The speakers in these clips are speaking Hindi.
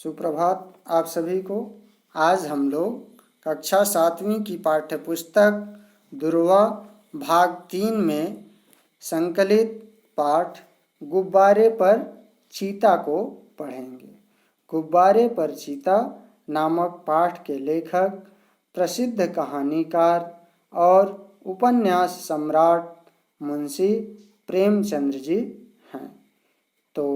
सुप्रभात आप सभी को। आज हम लोग कक्षा 7वीं की पाठ्य पुस्तक दुर्वा भाग 3 में संकलित पाठ गुब्बारे पर चीता को पढ़ेंगे। गुब्बारे पर चीता नामक पाठ के लेखक प्रसिद्ध कहानीकार और उपन्यास सम्राट मुंशी प्रेमचंद्र जी हैं। तो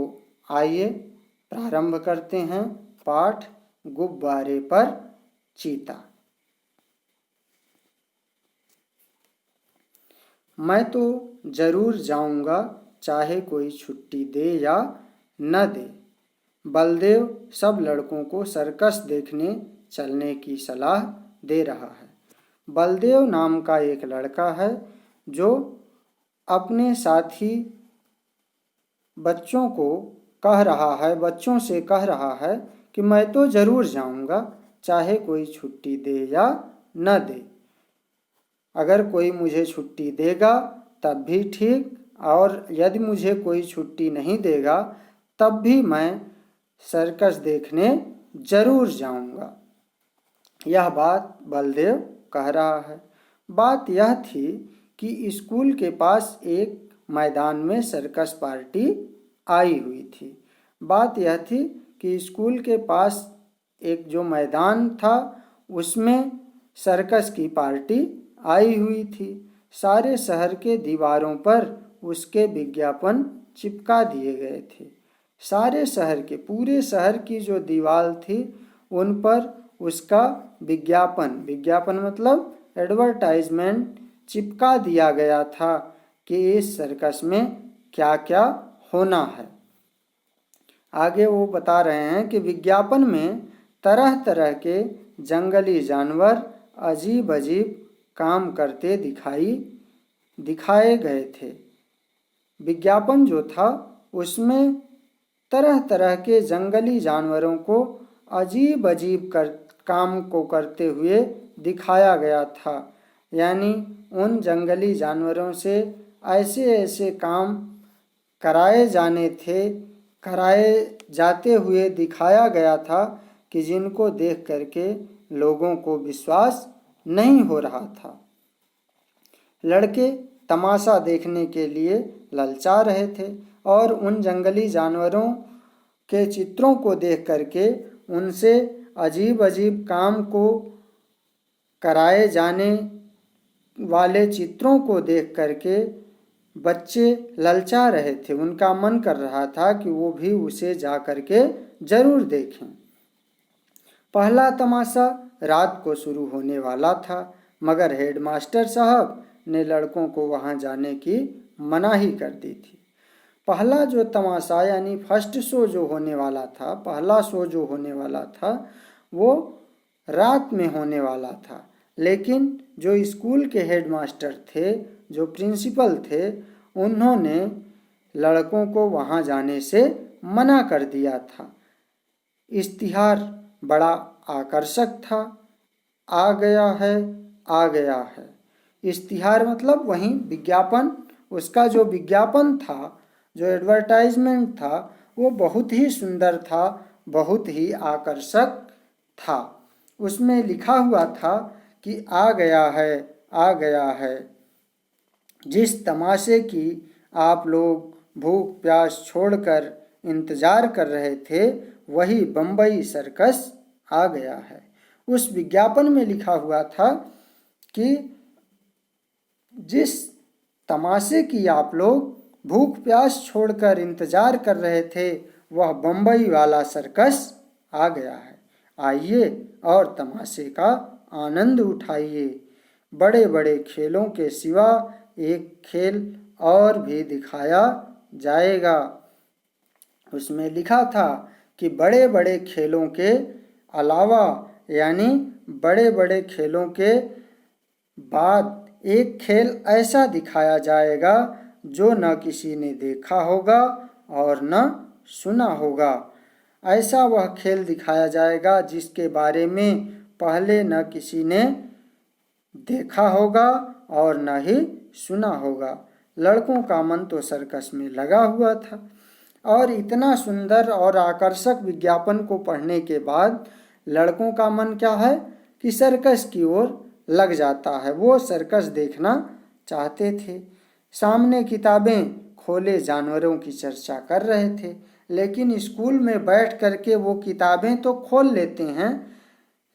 आइए प्रारंभ करते हैं पाठ गुब्बारे पर चीता। मैं तो जरूर जाऊंगा, चाहे कोई छुट्टी दे या न दे। बलदेव सब लड़कों को सर्कस देखने चलने की सलाह दे रहा है। बलदेव नाम का एक लड़का है जो अपने साथी बच्चों से कह रहा है कि मैं तो जरूर जाऊंगा, चाहे कोई छुट्टी दे या न दे। अगर कोई मुझे छुट्टी देगा तब भी ठीक, और यदि मुझे कोई छुट्टी नहीं देगा तब भी मैं सर्कस देखने जरूर जाऊंगा। यह बात बलदेव कह रहा है। बात यह थी कि स्कूल के पास एक मैदान में सर्कस पार्टी आई हुई थी। बात यह थी कि स्कूल के पास एक जो मैदान था उसमें सर्कस की पार्टी आई हुई थी। सारे शहर के दीवारों पर उसके विज्ञापन चिपका दिए गए थे। सारे शहर के पूरे शहर की जो दीवार थी उन पर उसका विज्ञापन मतलब एडवर्टाइजमेंट चिपका दिया गया था कि इस सर्कस में क्या क्या होना है। आगे वो बता रहे हैं कि विज्ञापन में तरह तरह के जंगली जानवर अजीब अजीब काम करते दिखाए गए थे। विज्ञापन जो था उसमें तरह तरह के जंगली जानवरों को अजीब अजीब काम को करते हुए दिखाया गया था। यानी उन जंगली जानवरों से ऐसे ऐसे काम कराए जाते हुए दिखाया गया था कि जिनको देख करके लोगों को विश्वास नहीं हो रहा था। लड़के तमाशा देखने के लिए ललचा रहे थे और उन जंगली जानवरों के चित्रों को देख करके, उनसे अजीब अजीब काम को कराए जाने वाले चित्रों को देख करके बच्चे ललचा रहे थे। उनका मन कर रहा था कि वो भी उसे जा करके जरूर देखें। पहला तमाशा रात को शुरू होने वाला था, मगर हेडमास्टर साहब ने लड़कों को वहां जाने की मनाही कर दी थी। पहला जो तमाशा यानी फर्स्ट शो जो होने वाला था, पहला शो जो होने वाला था वो रात में होने वाला था। लेकिन जो स्कूल के हेडमास्टर थे, जो प्रिंसिपल थे, उन्होंने लड़कों को वहां जाने से मना कर दिया था। इश्तिहार बड़ा आकर्षक था। आ गया है। इश्तिहार मतलब वही विज्ञापन, उसका जो विज्ञापन था, जो एडवर्टाइजमेंट था, वो बहुत ही सुंदर था, बहुत ही आकर्षक था। उसमें लिखा हुआ था कि आ गया है। जिस तमाशे की आप लोग भूख प्यास छोड़कर इंतजार कर रहे थे, वही बम्बई सर्कस आ गया है। उस विज्ञापन में लिखा हुआ था कि जिस तमाशे की आप लोग भूख प्यास छोड़कर इंतजार कर रहे थे, वह बम्बई वाला सर्कस आ गया है। आइए और तमाशे का आनंद उठाइए। बड़े बड़े खेलों के सिवा एक खेल और भी दिखाया जाएगा। उसमें लिखा था कि बड़े बड़े खेलों के अलावा, यानी बड़े बड़े खेलों के बाद एक खेल ऐसा दिखाया जाएगा जो न किसी ने देखा होगा और न सुना होगा। ऐसा वह खेल दिखाया जाएगा जिसके बारे में पहले न किसी ने देखा होगा और न ही सुना होगा। लड़कों का मन तो सर्कस में लगा हुआ था। और इतना सुंदर और आकर्षक विज्ञापन को पढ़ने के बाद लड़कों का मन क्या है कि सर्कस की ओर लग जाता है। वो सर्कस देखना चाहते थे। सामने किताबें खोले जानवरों की चर्चा कर रहे थे, लेकिन स्कूल में बैठ करके वो किताबें तो खोल लेते हैं,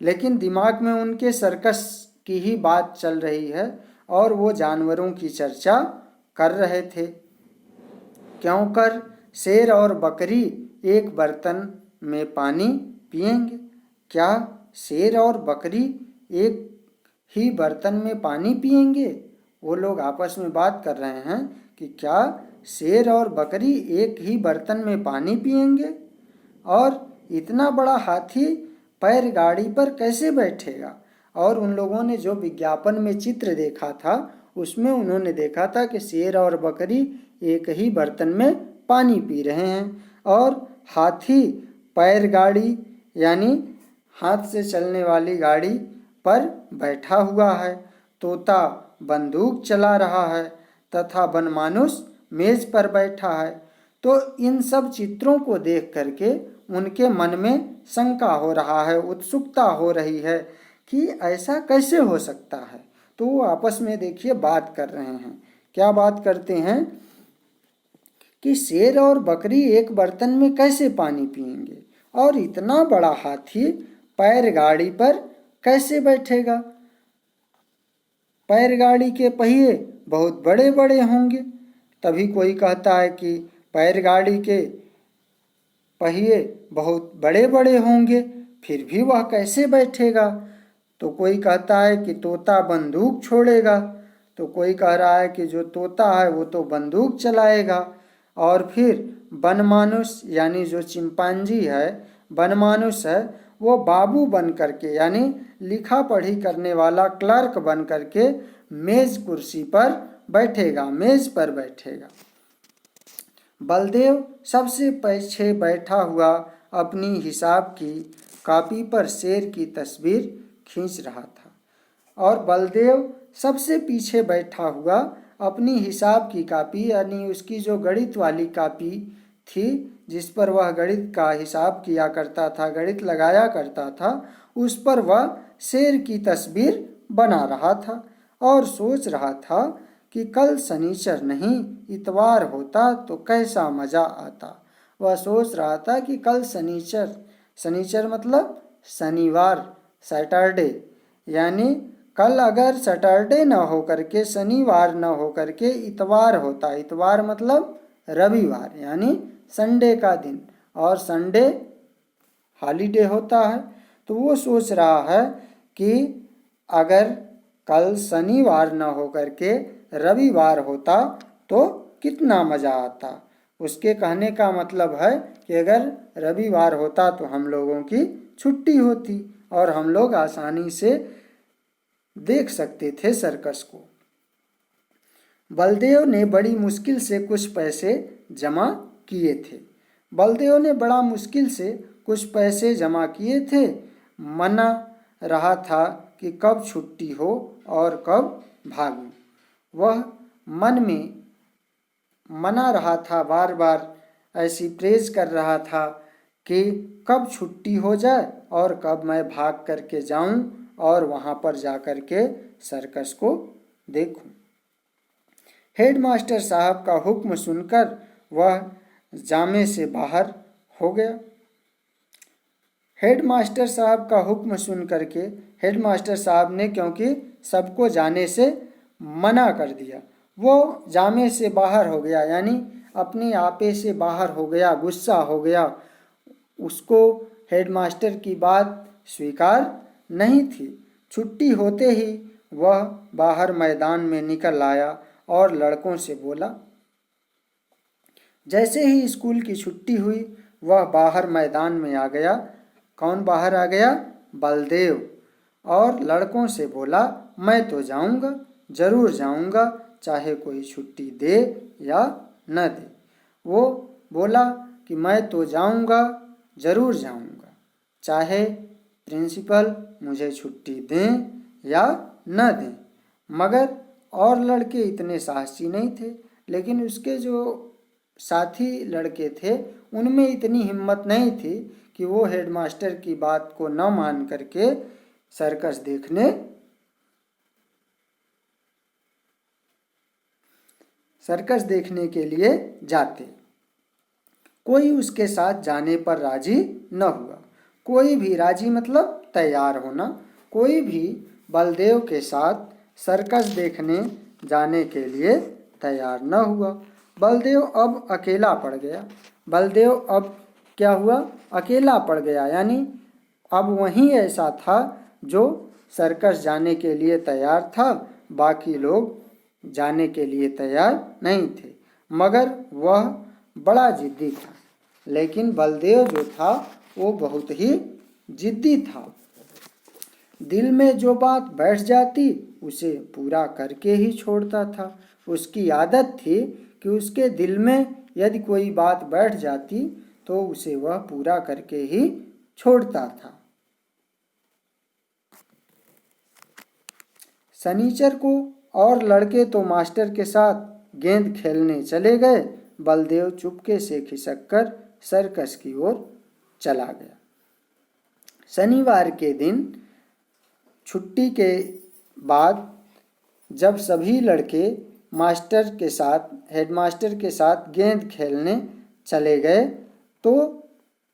लेकिन दिमाग में उनके सर्कस की ही बात चल रही है और वो जानवरों की चर्चा कर रहे थे। क्यों कर शेर और बकरी एक बर्तन में पानी पिएंगे? क्या शेर और बकरी एक ही बर्तन में पानी पिएंगे? वो लोग आपस में बात कर रहे हैं कि क्या शेर और बकरी एक ही बर्तन में पानी पिएंगे? और इतना बड़ा हाथी पैर गाड़ी पर कैसे बैठेगा? और उन लोगों ने जो विज्ञापन में चित्र देखा था उसमें उन्होंने देखा था कि शेर और बकरी एक ही बर्तन में पानी पी रहे हैं और हाथी पैर गाड़ी यानी हाथ से चलने वाली गाड़ी पर बैठा हुआ है। तोता बंदूक चला रहा है तथा बनमानुष मेज पर बैठा है। तो इन सब चित्रों को देख करके उनके मन में शंका हो रहा है, उत्सुकता हो रही है कि ऐसा कैसे हो सकता है। तो वो आपस में देखिए बात कर रहे हैं। क्या बात करते हैं कि शेर और बकरी एक बर्तन में कैसे पानी पिएंगे और इतना बड़ा हाथी पैर गाड़ी पर कैसे बैठेगा? पैर गाड़ी के पहिए बहुत बड़े बड़े होंगे। तभी कोई कहता है कि पैर गाड़ी के पहिए बहुत बड़े बड़े होंगे, फिर भी वह कैसे बैठेगा? तो कोई कहता है कि तोता बंदूक छोड़ेगा, तो कोई कह रहा है कि जो तोता है वो तो बंदूक चलाएगा। और फिर बनमानुष यानी जो चिंपांजी है, बनमानुष है, वो बाबू बन करके यानी लिखा पढ़ी करने वाला क्लर्क बन करके मेज कुर्सी पर बैठेगा, मेज पर बैठेगा। बलदेव सबसे पीछे बैठा हुआ अपनी हिसाब की कॉपी पर शेर की तस्वीर खींच रहा था और बलदेव सबसे पीछे बैठा हुआ अपनी हिसाब की कॉपी यानी उसकी जो गणित वाली कॉपी थी जिस पर वह गणित का हिसाब किया करता था, गणित लगाया करता था, उस पर वह शेर की तस्वीर बना रहा था और सोच रहा था कि कल शनिचर नहीं इतवार होता तो कैसा मज़ा आता। वह सोच रहा था कि कल शनिचर, शनिचर मतलब शनिवार, सैटरडे, यानी कल अगर सैटरडे न हो करके, शनिवार न हो करके इतवार होता, इतवार मतलब रविवार यानी संडे का दिन, और संडे हॉलीडे होता है। तो वो सोच रहा है कि अगर कल शनिवार न हो करके रविवार होता तो कितना मज़ा आता। उसके कहने का मतलब है कि अगर रविवार होता तो हम लोगों की छुट्टी होती और हम लोग आसानी से देख सकते थे सर्कस को। बलदेव ने बड़ी मुश्किल से कुछ पैसे जमा किए थे। बलदेव ने बड़ा मुश्किल से कुछ पैसे जमा किए थे। मना रहा था कि कब छुट्टी हो और कब भागूं। वह मन में मना रहा था, बार बार ऐसी प्रेज कर रहा था कि कब छुट्टी हो जाए और कब मैं भाग करके जाऊं और वहां पर जाकर के सर्कस को देखूं। हेडमास्टर साहब का हुक्म सुनकर वह जामे से बाहर हो गया। हेडमास्टर साहब का हुक्म सुन करके हेडमास्टर साहब ने क्योंकि सबको जाने से मना कर दिया, वो जामे से बाहर हो गया यानी अपने आपे से बाहर हो गया, गुस्सा हो गया। उसको हेडमास्टर की बात स्वीकार नहीं थी। छुट्टी होते ही वह बाहर मैदान में निकल आया और लड़कों से बोला। जैसे ही स्कूल की छुट्टी हुई वह बाहर मैदान में आ गया। कौन बाहर आ गया? बलदेव। और लड़कों से बोला, मैं तो जाऊंगा, जरूर जाऊंगा, चाहे कोई छुट्टी दे या न दे। वो बोला कि मैं तो जाऊंगा, जरूर जाऊंगा, चाहे प्रिंसिपल मुझे छुट्टी दें या न दें। मगर और लड़के इतने साहसी नहीं थे, लेकिन उसके जो साथी लड़के थे उनमें इतनी हिम्मत नहीं थी कि वो हेडमास्टर की बात को न मान करके सर्कस देखने के लिए जाते। कोई उसके साथ जाने पर राजी न हुआ। कोई भी, राजी मतलब तैयार होना, कोई भी बलदेव के साथ सर्कस देखने जाने के लिए तैयार न हुआ। बलदेव अब अकेला पड़ गया। बलदेव अब क्या हुआ? अकेला पड़ गया, यानी अब वही ऐसा था जो सर्कस जाने के लिए तैयार था, बाकी लोग जाने के लिए तैयार नहीं थे। मगर वह बड़ा जिद्दी था। लेकिन बलदेव जो था वो बहुत ही जिद्दी था। दिल में जो बात बैठ जाती उसे पूरा करके ही छोड़ता था। उसकी आदत थी कि उसके दिल में यदि कोई बात बैठ जाती तो उसे वह पूरा करके ही छोड़ता था। शनिचर को और लड़के तो मास्टर के साथ गेंद खेलने चले गए। बलदेव चुपके से खिसक कर सर्कस की ओर चला गया। शनिवार के दिन छुट्टी के बाद जब सभी लड़के हेडमास्टर के साथ गेंद खेलने चले गए तो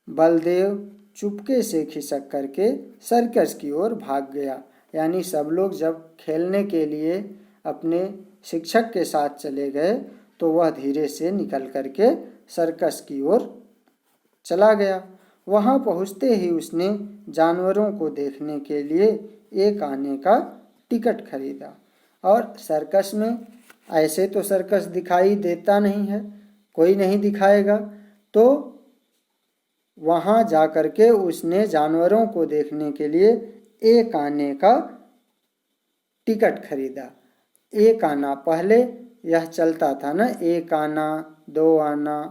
बलदेव चुपके से खिसक करके सर्कस की ओर भाग गया। यानी सब लोग जब खेलने के लिए अपने शिक्षक के साथ चले गए तो वह धीरे से निकल करके सर्कस की ओर चला गया। वहां पहुंचते ही उसने जानवरों को देखने के लिए एक आने का टिकट खरीदा। और सर्कस में ऐसे तो सर्कस दिखाई देता नहीं है, कोई नहीं दिखाएगा, तो वहां जाकर के उसने जानवरों को देखने के लिए एक आने का टिकट खरीदा। एक आना, पहले यह चलता था ना, एक आना, दो आना,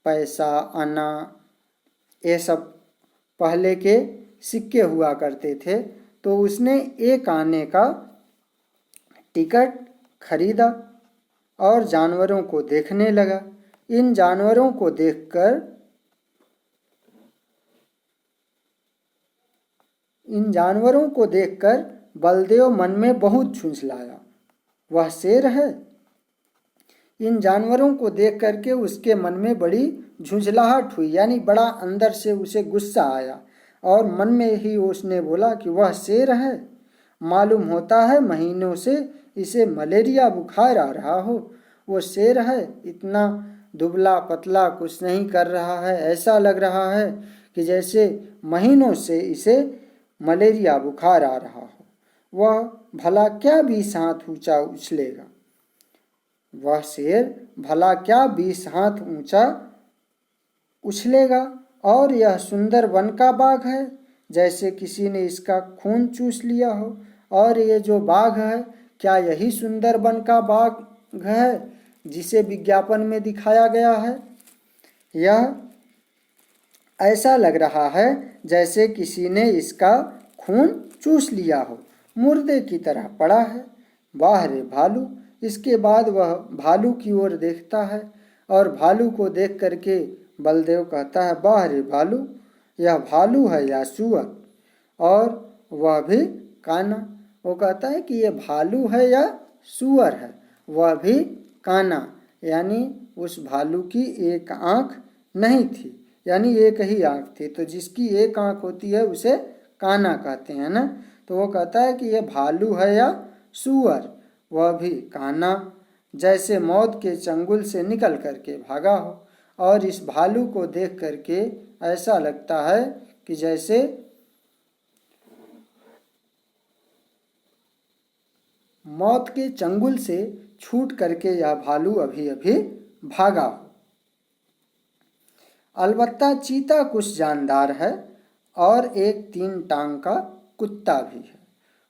पैसा, आना, ये सब पहले के सिक्के हुआ करते थे। तो उसने एक आने का टिकट खरीदा और जानवरों को देखने लगा। इन जानवरों को देखकर बलदेव मन में बहुत झुंझलाया। वह शेर है। इन जानवरों को देख करके उसके मन में बड़ी झुंझलाहट हुई, यानी बड़ा अंदर से उसे गुस्सा आया और मन में ही उसने बोला कि वह शेर है। मालूम होता है महीनों से इसे मलेरिया बुखार आ रहा हो। वो शेर है, इतना दुबला पतला, कुछ नहीं कर रहा है, ऐसा लग रहा है कि जैसे महीनों से इसे मलेरिया बुखार आ रहा हो। वह भला क्या 20 हाथ ऊंचा उछलेगा? वह शेर भला क्या 20 हाथ ऊंचा उछलेगा? और यह सुंदर वन का बाघ है, जैसे किसी ने इसका खून चूस लिया हो। और ये जो बाघ है, क्या यही सुंदर वन का बाघ है जिसे विज्ञापन में दिखाया गया है? यह ऐसा लग रहा है जैसे किसी ने इसका खून चूस लिया हो, मुर्दे की तरह पड़ा है। वाह रे भालू! इसके बाद वह भालू की ओर देखता है और भालू को देख करके बलदेव कहता है, वाह रे भालू! यह भालू है या सूअर? और वह भी काना। वो कहता है कि यह भालू है या सूअर है, वह भी काना। यानी उस भालू की एक आंख नहीं थी, यानी एक ही आंख थी। तो जिसकी एक आंख होती है उसे काना कहते हैं ना। तो वो कहता है कि यह भालू है या सूअर, वह भी काना, जैसे मौत के चंगुल से निकल करके भागा हो। और इस भालू को देख करके ऐसा लगता है कि जैसे मौत के चंगुल से छूट करके यह भालू अभी अभी भागा हो। अलबत्ता चीता कुछ जानदार है और एक 3 टांग का कुत्ता भी है।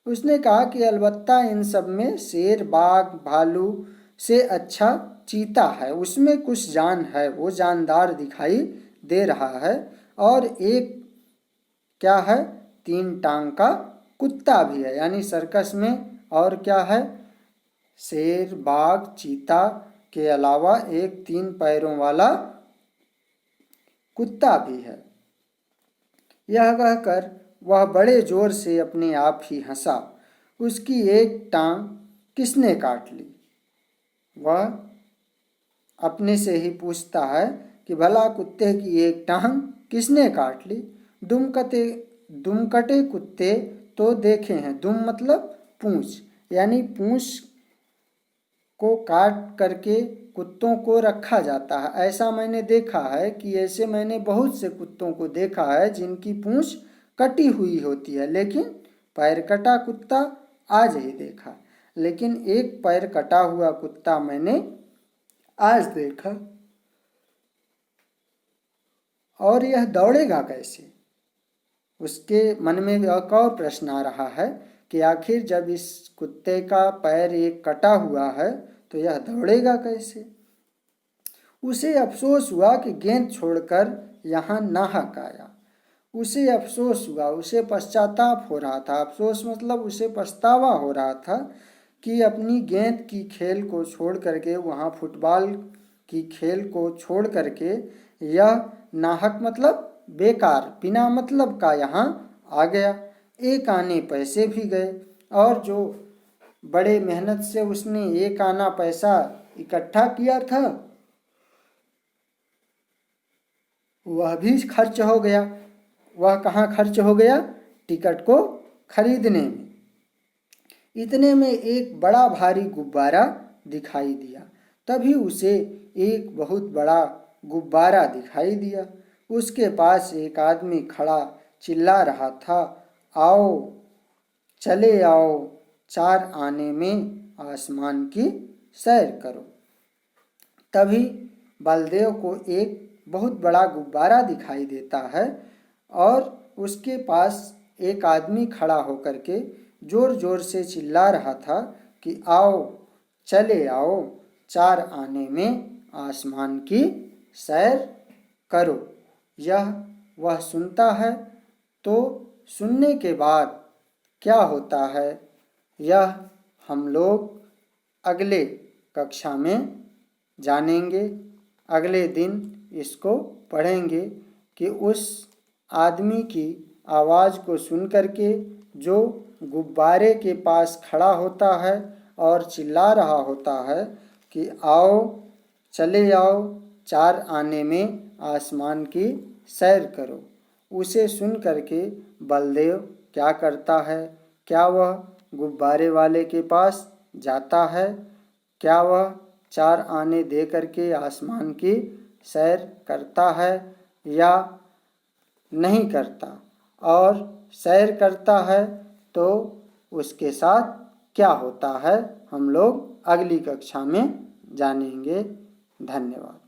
उसने कहा कि अलबत्ता इन सब में शेर, बाघ, भालू से अच्छा चीता है, उसमें कुछ जान है, वो जानदार दिखाई दे रहा है। और एक क्या है, 3 टांग का कुत्ता भी है। यानी सर्कस में और क्या है, शेर, बाघ, चीता के अलावा एक 3 पैरों वाला कुत्ता भी है। यह कहकर वह बड़े जोर से अपने आप ही हंसा। उसकी एक टांग किसने काट ली? वह अपने से ही पूछता है कि भला कुत्ते की एक टांग किसने काट ली? दुमकटे कुत्ते तो देखे हैं। दुम मतलब पूंछ, यानी पूंछ को काट करके कुत्तों को रखा जाता है। ऐसा मैंने देखा है कि ऐसे मैंने बहुत से कुत्तों को देखा है जिनकी पूंछ कटी हुई होती है, लेकिन पैर कटा कुत्ता आज ही देखा। लेकिन एक पैर कटा हुआ कुत्ता मैंने आज देखा। और यह दौड़ेगा कैसे? उसके मन में एक और प्रश्न आ रहा है कि आखिर जब इस कुत्ते का पैर एक कटा हुआ है तो यह दौड़ेगा कैसे? उसे अफसोस हुआ कि गेंद छोड़कर यहाँ नाहक आया। उसे अफसोस हुआ, उसे पश्चाताप हो रहा था। अफसोस मतलब उसे पछतावा हो रहा था कि अपनी गेंद की खेल को छोड़ करके, वहाँ फुटबॉल की खेल को छोड़ करके यह नाहक मतलब बेकार, बिना मतलब का यहाँ आ गया। एक आने पैसे भी गए और जो बड़े मेहनत से उसने एक आना पैसा इकट्ठा किया था वह भी खर्च हो गया। वह कहाँ खर्च हो गया? टिकट को खरीदने में। इतने में एक बड़ा भारी गुब्बारा दिखाई दिया। तभी उसे एक बहुत बड़ा गुब्बारा दिखाई दिया। उसके पास एक आदमी खड़ा चिल्ला रहा था, आओ चले आओ, 4 आने में आसमान की सैर करो। तभी बलदेव को एक बहुत बड़ा गुब्बारा दिखाई देता है और उसके पास एक आदमी खड़ा होकर के जोर जोर से चिल्ला रहा था कि आओ चले आओ, 4 आने में आसमान की सैर करो। यह वह सुनता है तो सुनने के बाद क्या होता है यह हम लोग अगले कक्षा में जानेंगे। अगले दिन इसको पढ़ेंगे कि उस आदमी की आवाज़ को सुन करके जो गुब्बारे के पास खड़ा होता है और चिल्ला रहा होता है कि आओ चले आओ, 4 आने में आसमान की सैर करो, उसे सुन करके बलदेव क्या करता है? क्या वह गुब्बारे वाले के पास जाता है? क्या वह 4 आने दे करके आसमान की सैर करता है या नहीं करता? और सैर करता है तो उसके साथ क्या होता है हम लोग अगली कक्षा में जानेंगे। धन्यवाद।